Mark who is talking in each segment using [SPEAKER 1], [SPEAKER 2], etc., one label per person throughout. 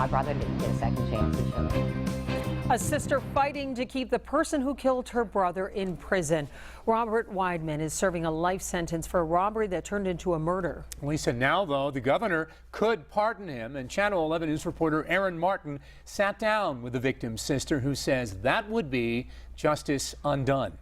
[SPEAKER 1] My brother didn't get a second chance. He shouldn't.
[SPEAKER 2] A sister fighting to keep the person who killed her brother in prison. Robert Weidman is serving a life sentence for a robbery that turned into a murder.
[SPEAKER 3] Lisa, now though, the governor could pardon him, and Channel 11 News reporter Aaron Martin sat down with the victim's sister, who says that would be justice undone.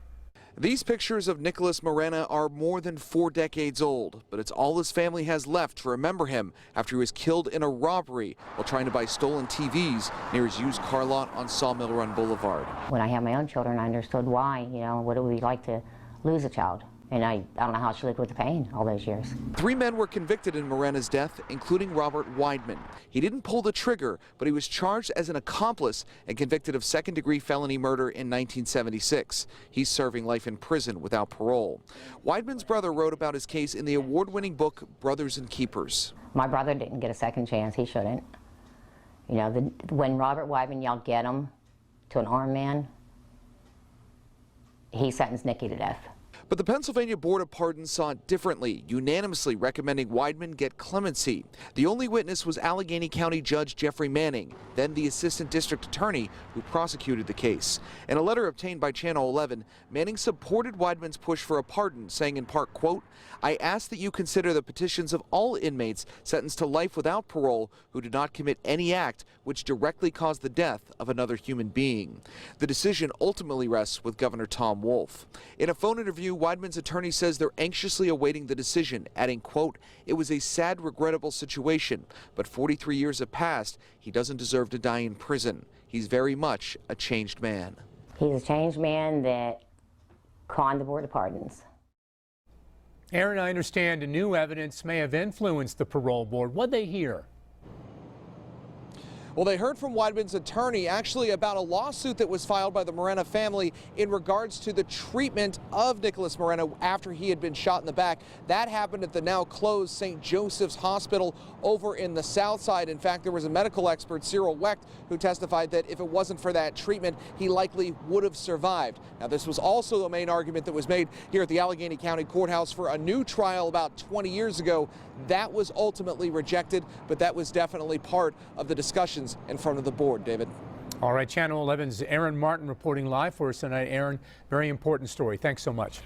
[SPEAKER 4] These pictures of Nicholas Morena are more than 4 decades old, but it's all his family has left to remember him after he was killed in a robbery while trying to buy stolen TVs near his used car lot on Sawmill Run Boulevard.
[SPEAKER 1] When I had my own children, I understood why, what it would be like to lose a child. And I don't know how she lived with the pain all those years.
[SPEAKER 4] 3 men were convicted in Morena's death, including Robert Weidman. He didn't pull the trigger, but he was charged as an accomplice and convicted of second-degree felony murder in 1976. He's serving life in prison without parole. Weidman's brother wrote about his case in the award-winning book Brothers and Keepers.
[SPEAKER 1] My brother didn't get a second chance. He shouldn't. When Robert Weidman yelled, "Get him," to an armed man, he sentenced Nicky to death.
[SPEAKER 4] But the Pennsylvania Board of Pardons saw it differently, unanimously recommending Weidman get clemency. The only witness was Allegheny County Judge Jeffrey Manning, then the Assistant District Attorney who prosecuted the case. In a letter obtained by Channel 11, Manning supported Weidman's push for a pardon, saying in part, quote, "I ask that you consider the petitions of all inmates sentenced to life without parole who did not commit any act which directly caused the death of another human being." The decision ultimately rests with Governor Tom Wolf. In a phone interview, Weidman's attorney says they're anxiously awaiting the decision, adding, quote, "It was a sad, regrettable situation, but 43 years have passed. He doesn't deserve to die in prison. He's very much a changed man."
[SPEAKER 1] He's a changed man that conned the Board of Pardons.
[SPEAKER 3] Aaron, I understand new evidence may have influenced the parole board. What'd they hear?
[SPEAKER 4] Well, they heard from Weidman's attorney actually about a lawsuit that was filed by the Morena family in regards to the treatment of Nicholas Morena after he had been shot in the back. That happened at the now closed St. Joseph's Hospital over in the South Side. In fact, there was a medical expert, Cyril Wecht, who testified that if it wasn't for that treatment, he likely would have survived. Now, this was also the main argument that was made here at the Allegheny County Courthouse for a new trial about 20 years ago. That was ultimately rejected, but that was definitely part of the discussions in front of the board, David.
[SPEAKER 3] All right, Channel 11's Aaron Martin reporting live for us tonight. Aaron, very important story. Thanks so much.